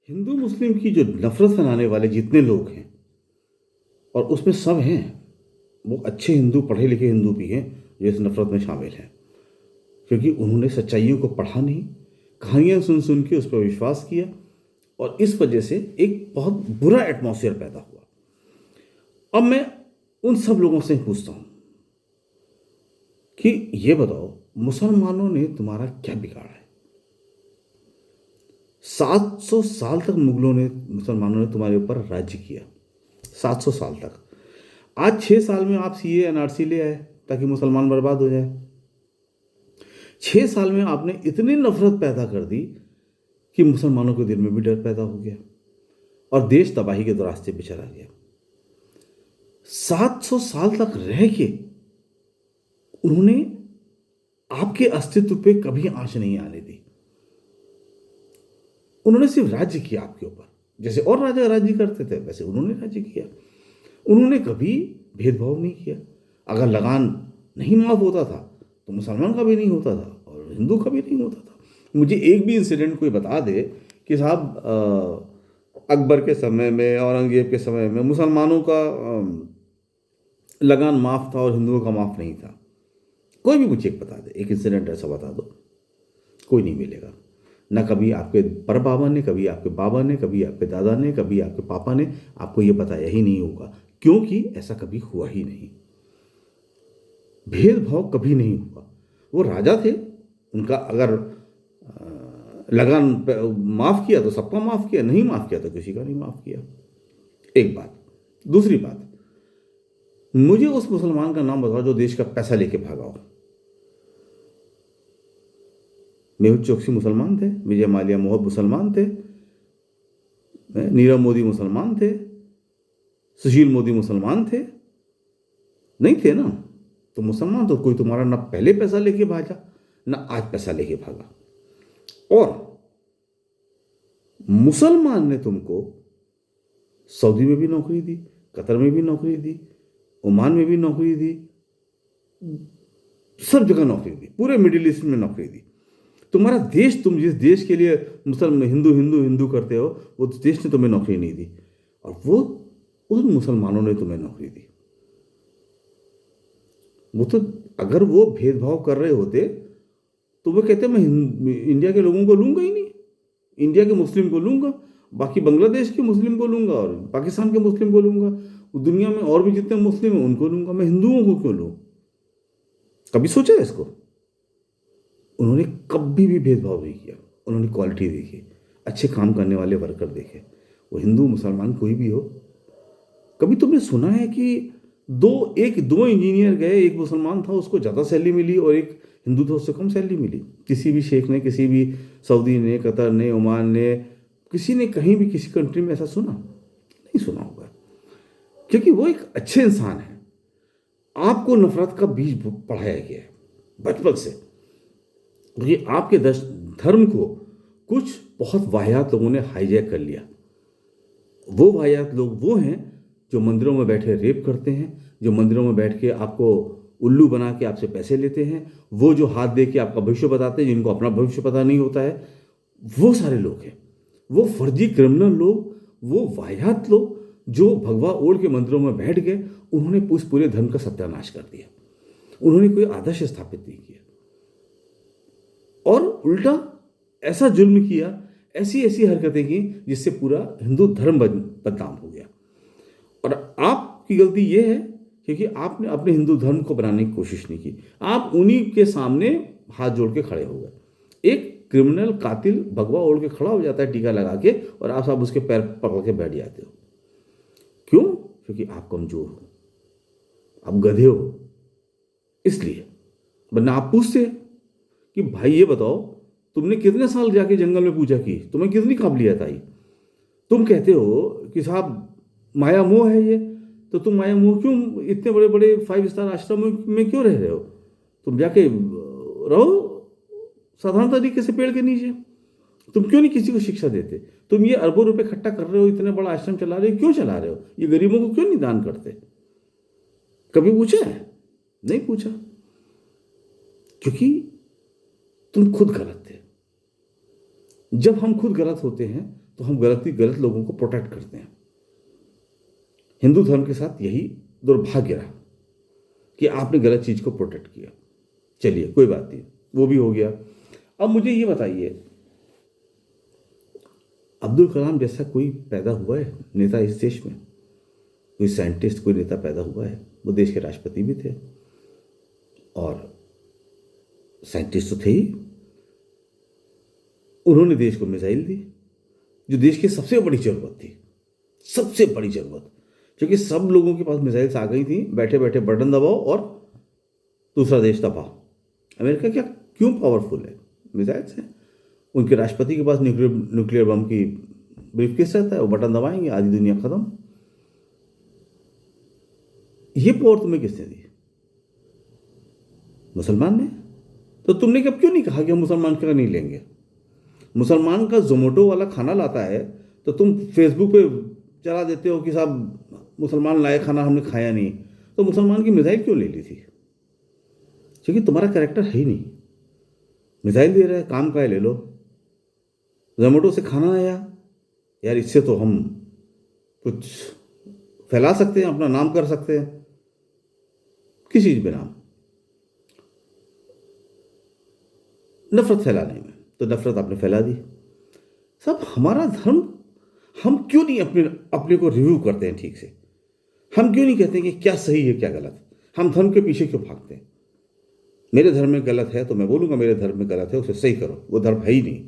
हिंदू मुस्लिम की जो नफरत फैलाने वाले जितने लोग हैं, और उसमें सब हैं, वो अच्छे हिंदू, पढ़े लिखे हिंदू भी हैं जो इस नफरत में शामिल हैं, क्योंकि उन्होंने सच्चाइयों को पढ़ा नहीं, कहानियां सुन सुन के उस पर विश्वास किया, और इस वजह से एक बहुत बुरा एटमॉस्फेयर पैदा हुआ। अब मैं उन सब लोगों से पूछता हूं कि ये बताओ, मुसलमानों ने तुम्हारा क्या बिगाड़ा है? 700 साल तक मुगलों ने, मुसलमानों ने तुम्हारे ऊपर राज्य किया, 700 साल तक। आज 6 साल में आप सीए एनआरसी ले आए ताकि मुसलमान बर्बाद हो जाए। 6 साल में आपने इतनी नफरत पैदा कर दी कि मुसलमानों के दिल में भी डर पैदा हो गया और देश तबाही के रास्ते पे चला गया। 700 साल तक रह के उन्होंने आपके अस्तित्व पे कभी आंच नहीं आने दी। उन्होंने सिर्फ राज्य किया आपके ऊपर, जैसे और राजा राज्य करते थे वैसे उन्होंने राज्य किया। उन्होंने कभी भेदभाव नहीं किया। अगर लगान नहीं माफ होता था तो मुसलमान का भी नहीं होता था और हिंदू का भी नहीं होता था। मुझे एक भी इंसिडेंट कोई बता दे कि साहब अकबर के समय में, औरंगजेब के समय में मुसलमानों का लगान माफ था और हिंदुओं का माफ नहीं था। कोई भी मुझे एक बता दे, एक इंसिडेंट ऐसा बता दो। कोई नहीं मिलेगा। ना कभी आपके परबाबा ने, कभी आपके बाबा ने, कभी आपके दादा ने, कभी आपके पापा ने आपको ये बताया ही नहीं होगा, क्योंकि ऐसा कभी हुआ ही नहीं। भेदभाव कभी नहीं हुआ। वो राजा थे, उनका अगर लगान माफ किया तो सबका माफ किया, नहीं माफ किया तो किसी का नहीं माफ किया। एक बात। दूसरी बात, मुझे उस मुसलमान का नाम बताओ जो देश का पैसा लेके भागा हो। मेहुल चोकसी मुसलमान थे, विजय माल्या मोहब मुसलमान थे, नीरव मोदी मुसलमान थे, सुशील मोदी मुसलमान थे? नहीं थे ना। तो मुसलमान तो कोई तुम्हारा ना पहले पैसा लेके भागा ना आज पैसा लेके भागा। और मुसलमान ने तुमको सऊदी में भी नौकरी दी, कतर में भी नौकरी दी, ओमान में भी नौकरी दी, सब जगह नौकरी दी, पूरे मिडिल ईस्ट में नौकरी दी। तुम्हारा देश, तुम जिस देश के लिए मुसलमान हिंदू हिंदू हिंदू करते हो, वो देश ने तुम्हें नौकरी नहीं दी, और वो उन मुसलमानों ने तुम्हें नौकरी दी। वो तो अगर वो भेदभाव कर रहे होते तो वो कहते मैं इंडिया के लोगों को लूंगा ही नहीं, इंडिया के मुस्लिम को लूंगा, बाकी बांग्लादेश के मुस्लिम को लूंगा और पाकिस्तान के मुस्लिम को लूंगा, दुनिया में और भी जितने मुस्लिम हैं उनको लूंगा, मैं हिंदुओं को क्यों लूं? कभी सोचा है इसको? उन्होंने कभी भी भेदभाव नहीं किया। उन्होंने क्वालिटी देखी, अच्छे काम करने वाले वर्कर देखे, वो हिंदू मुसलमान कोई भी हो। कभी तुमने सुना है कि दो इंजीनियर गए, एक मुसलमान था उसको ज़्यादा सैलरी मिली और एक हिंदू था उससे कम सैलरी मिली? किसी भी शेख ने, किसी भी सऊदी ने, कतर ने, ओमान ने, किसी ने कहीं भी किसी कंट्री में ऐसा सुना? नहीं सुना होगा, क्योंकि वो एक अच्छे इंसान है। आपको नफरत का बीज पढ़ाया गया है बचपन से, क्योंकि आपके धर्म को कुछ बहुत वाहियात लोगों ने हाईजैक कर लिया। वो वाहियात लोग वो हैं जो मंदिरों में बैठे रेप करते हैं, जो मंदिरों में बैठ के आपको उल्लू बना के आपसे पैसे लेते हैं, वो जो हाथ दे के आपका भविष्य बताते हैं, जिनको अपना भविष्य पता नहीं होता है, वो सारे लोग हैं। वो फर्जी क्रिमिनल लोग, वो वाहियात लोग जो भगवा ओढ़ के मंदिरों में बैठ गए, उन्होंने उस पूरे धर्म का सत्यानाश कर दिया। उन्होंने कोई आदर्श स्थापित नहीं किया और उल्टा ऐसा जुल्म किया, ऐसी ऐसी हरकतें की जिससे पूरा हिंदू धर्म बदनाम हो गया। और आपकी गलती यह है क्योंकि आपने अपने हिंदू धर्म को बनाने की कोशिश नहीं की। आप उन्हीं के सामने हाथ जोड़ के खड़े हो गए। एक क्रिमिनल कातिल भगवा ओढ़ के खड़ा हो जाता है टीका लगा के, और आप सब उसके पैर पकड़ के बैठ जाते हो। क्यों? क्योंकि आप कमजोर हो, आप गधे हो, इसलिए। वरना आप पूछते कि भाई ये बताओ, तुमने कितने साल जाके जंगल में पूजा की, तुम्हें कितनी काबिलियत आई? तुम कहते हो कि साहब माया मोह है ये, तो तुम माया मोह क्यों इतने बड़े बड़े 5 स्टार आश्रम में क्यों रह रहे हो? तुम जाके रहो साधारण तरीके से पेड़ के नीचे। तुम क्यों नहीं किसी को शिक्षा देते? तुम ये अरबों रुपए इकट्ठा कर रहे हो, इतने बड़ा आश्रम चला रहे हो, क्यों चला रहे हो? ये गरीबों को क्यों नहीं दान करते? कभी पूछा है? नहीं पूछा, क्योंकि तुम खुद गलत थे। जब हम खुद गलत होते हैं तो हम गलत लोगों को प्रोटेक्ट करते हैं। हिंदू धर्म के साथ यही दुर्भाग्य रहा कि आपने गलत चीज को प्रोटेक्ट किया। चलिए कोई बात नहीं, वो भी हो गया। अब मुझे ये बताइए, अब्दुल कलाम जैसा कोई पैदा हुआ है नेता इस देश में? कोई साइंटिस्ट, कोई नेता पैदा हुआ है? वो देश के राष्ट्रपति भी थे और साइंटिस्ट तो थे ही। उन्होंने देश को मिसाइल दी, जो देश की सबसे बड़ी जरूरत थी, सबसे बड़ी जरूरत, क्योंकि सब लोगों के पास मिसाइल्स आ गई थी। बैठे बैठे बटन दबाओ और दूसरा देश दबाओ। अमेरिका क्या क्यों पावरफुल है? मिसाइल्स हैं। उनके राष्ट्रपति के पास न्यूक्लियर बम की ब्रीफकेस रहता है, वो बटन दबाएंगे, आधी दुनिया खत्म। ये पावर तुम्हें किसने दी? मुसलमान ने। तो तुमने कब क्यों नहीं कहा कि हम मुसलमान का नहीं लेंगे? मुसलमान का जोमेटो वाला खाना लाता है तो तुम फेसबुक पे चला देते हो कि साहब मुसलमान लाए खाना, हमने खाया नहीं। तो मुसलमान की मिसाइल क्यों ले ली थी? क्योंकि तुम्हारा कैरेक्टर है ही नहीं। मिसाइल दे रहा है, काम का है, ले लो। जोमेटो से खाना आया, यार इससे तो हम कुछ फैला सकते हैं, अपना नाम कर सकते हैं, किस चीज पे नाम? नफरत फैलाने में। तो नफरत आपने फैला दी। सब हमारा धर्म, हम क्यों नहीं अपने को रिव्यू करते हैं ठीक से? हम क्यों नहीं कहते हैं कि क्या सही है क्या गलत? हम धर्म के पीछे क्यों भागते हैं? मेरे धर्म में गलत है तो मैं बोलूंगा मेरे धर्म में गलत है, उसे सही करो। वो धर्म है ही नहीं।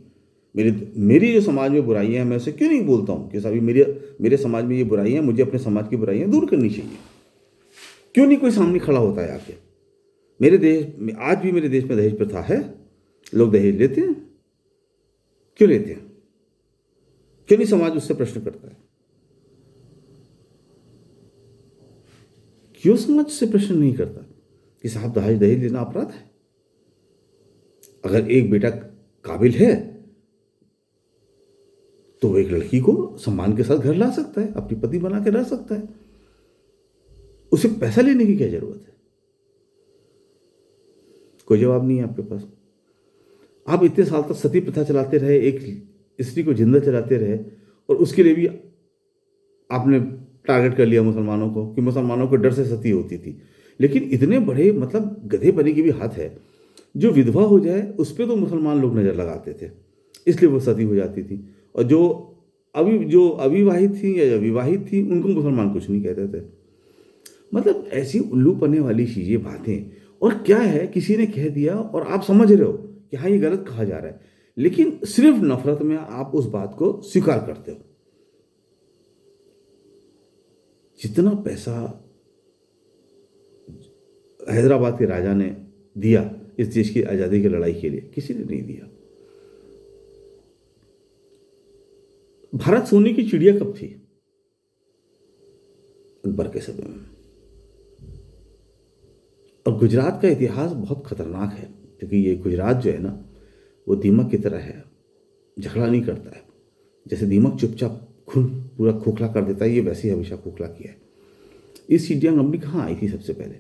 मेरी जो समाज में बुराइयां हैं, मैं उसे क्यों नहीं बोलता हूं कि सभी मेरे समाज में ये बुराइयां, मुझे अपने समाज की बुराइयां दूर करनी चाहिए? क्यों नहीं कोई सामने खड़ा होता है आके? मेरे देश में आज भी, मेरे देश में दहेज प्रथा है। लोग दहेज लेते हैं, क्यों लेते हैं? क्यों नहीं समाज उससे प्रश्न करता है? क्यों समाज उससे प्रश्न नहीं करता कि साहब दहेज लेना अपराध है? अगर एक बेटा काबिल है तो वो एक लड़की को सम्मान के साथ घर ला सकता है, अपनी पति बना के रह सकता है। उसे पैसा लेने की क्या जरूरत है? कोई जवाब नहीं है आपके पास। आप इतने साल तक सती प्रथा चलाते रहे, एक स्त्री को जिंदा चलाते रहे, और उसके लिए भी आपने टारगेट कर लिया मुसलमानों को कि मुसलमानों को डर से सती होती थी। लेकिन इतने बड़े मतलब गधेपनी की भी हद है, जो विधवा हो जाए उस पर तो मुसलमान लोग नजर लगाते थे, इसलिए वो सती हो जाती थी। और जो अविवाहित थी या विवाहित थी उनको मुसलमान कुछ नहीं कहते थे। मतलब ऐसी उल्लू पने वाली चीजें, बातें। और क्या है, किसी ने कह दिया और आप समझ रहे हो कि हाँ ये गलत कहा जा रहा है, लेकिन सिर्फ नफरत में आप उस बात को स्वीकार करते हो। जितना पैसा हैदराबाद के राजा ने दिया इस देश की आजादी की लड़ाई के लिए, किसी ने नहीं दिया। भारत सोने की चिड़िया कब थी? अकबर के समय में। और गुजरात का इतिहास बहुत खतरनाक है, क्योंकि ये गुजरात जो है ना, वो दीमक की तरह है, झगड़ा नहीं करता है। जैसे दीमक चुपचाप खून पूरा खोखला कर देता है, ये वैसे ही हमेशा खोखला किया है। ईस्ट इंडिया कंपनी कहाँ आई थी सबसे पहले?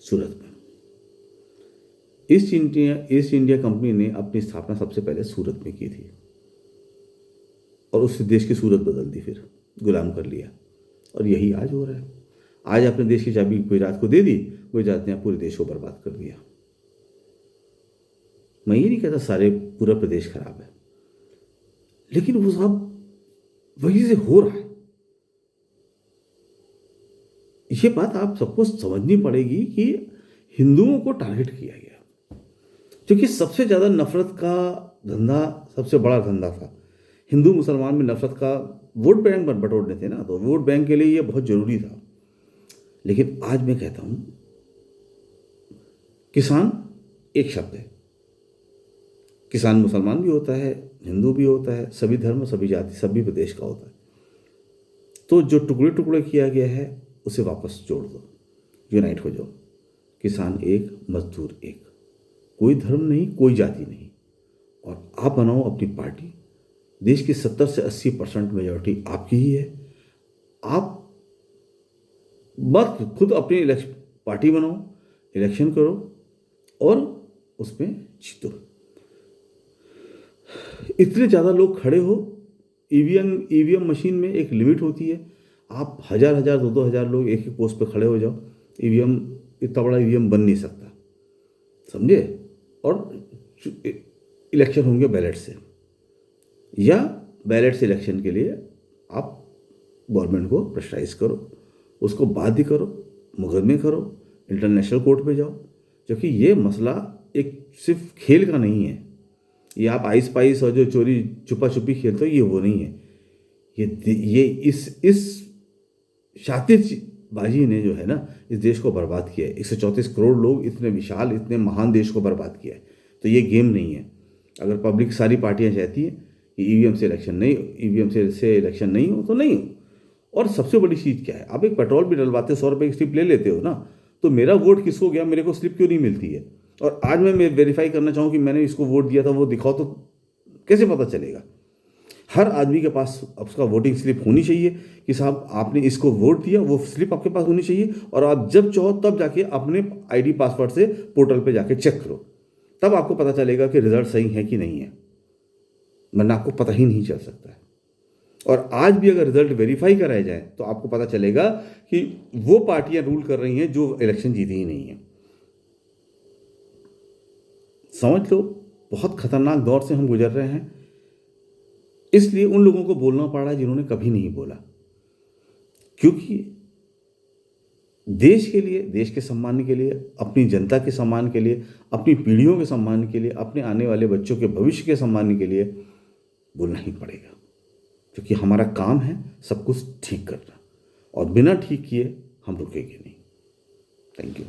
सूरत में। ईस्ट इंडिया कंपनी ने अपनी स्थापना सबसे पहले सूरत में की थी, और उससे देश की सूरत बदल दी, फिर गुलाम कर लिया। और यही आज हो रहा है। आज अपने देश की चाबी गुजरात को दे दी, गुजरात ने पूरे देश को बर्बाद कर दिया। मैं ये नहीं कहता सारे पूरा प्रदेश खराब है, लेकिन वो सब वही से हो रहा है। ये बात आप सबको समझनी पड़ेगी कि हिंदुओं को टारगेट किया गया, क्योंकि सबसे ज्यादा नफरत का धंधा, सबसे बड़ा धंधा था हिंदू मुसलमान में नफरत का। वोट बैंक बटोरने थे ना, तो वोट बैंक के लिए ये बहुत जरूरी था। लेकिन आज मैं कहता हूं, किसान एक शब्द है। किसान मुसलमान भी होता है, हिंदू भी होता है, सभी धर्म, सभी जाति, सभी प्रदेश का होता है। तो जो टुकड़े टुकड़े किया गया है उसे वापस जोड़ दो, यूनाइट हो जाओ। किसान एक, मजदूर एक, कोई धर्म नहीं, कोई जाति नहीं। और आप बनाओ अपनी पार्टी। देश की 70 से 80% मेजॉरिटी आपकी ही है। आप बस खुद अपनी पार्टी बनाओ, इलेक्शन करो और उसमें जीतो। इतने ज़्यादा लोग खड़े हो ईवीएम मशीन में एक लिमिट होती है। आप हज़ार 2,000 लोग एक एक पोस्ट पे खड़े हो जाओ, ईवीएम इतना बड़ा ईवीएम बन नहीं सकता, समझे। और इलेक्शन होंगे बैलेट से, या बैलेट से इलेक्शन के लिए आप गवर्नमेंट को प्रेशराइज करो, उसको बाध्य करो, मुकदमे करो, इंटरनेशनल कोर्ट पे जाओ। क्योंकि ये मसला एक सिर्फ खेल का नहीं है। ये आप आइस पाइस और जो चोरी छुपा छुपी खेलते हो, ये वो नहीं है। ये इस शातिरबाजी ने जो है ना, इस देश को बर्बाद किया है। 134 करोड़ लोग, इतने विशाल, इतने महान देश को बर्बाद किया है। तो ये गेम नहीं है। अगर पब्लिक सारी पार्टियां चाहती है कि ईवीएम से इलेक्शन नहीं हो तो नहीं हो। और सबसे बड़ी चीज़ क्या है, आप एक पेट्रोल भी डलवाते 100 रुपये की स्लिप ले लेते हो ना, तो मेरा वोट किसको गया, मेरे को स्लिप क्यों नहीं मिलती है। और आज मैं वेरीफाई करना चाहूँ कि मैंने इसको वोट दिया था, वो दिखाओ, तो कैसे पता चलेगा। हर आदमी के पास उसका वोटिंग स्लिप होनी चाहिए कि साहब आपने इसको वोट दिया, वो स्लिप आपके पास होनी चाहिए। और आप जब चाहो तब जाके अपने आईडी पासवर्ड से पोर्टल पे जाके चेक करो, तब आपको पता चलेगा कि रिजल्ट सही है कि नहीं है, वरना आपको पता ही नहीं चल सकता है। और आज भी अगर रिजल्ट वेरीफाई कराया जाए तो आपको पता चलेगा कि वो पार्टियां रूल कर रही हैं जो इलेक्शन जीती ही नहीं है। समझ लो, बहुत खतरनाक दौर से हम गुजर रहे हैं। इसलिए उन लोगों को बोलना पड़ रहा है जिन्होंने कभी नहीं बोला, क्योंकि देश के लिए, देश के सम्मान के लिए, अपनी जनता के सम्मान के लिए, अपनी पीढ़ियों के सम्मान के लिए, अपने आने वाले बच्चों के भविष्य के सम्मान के लिए बोलना ही पड़ेगा। क्योंकि हमारा काम है सब कुछ ठीक करना, और बिना ठीक किए हम रुकेंगे नहीं। Thank you.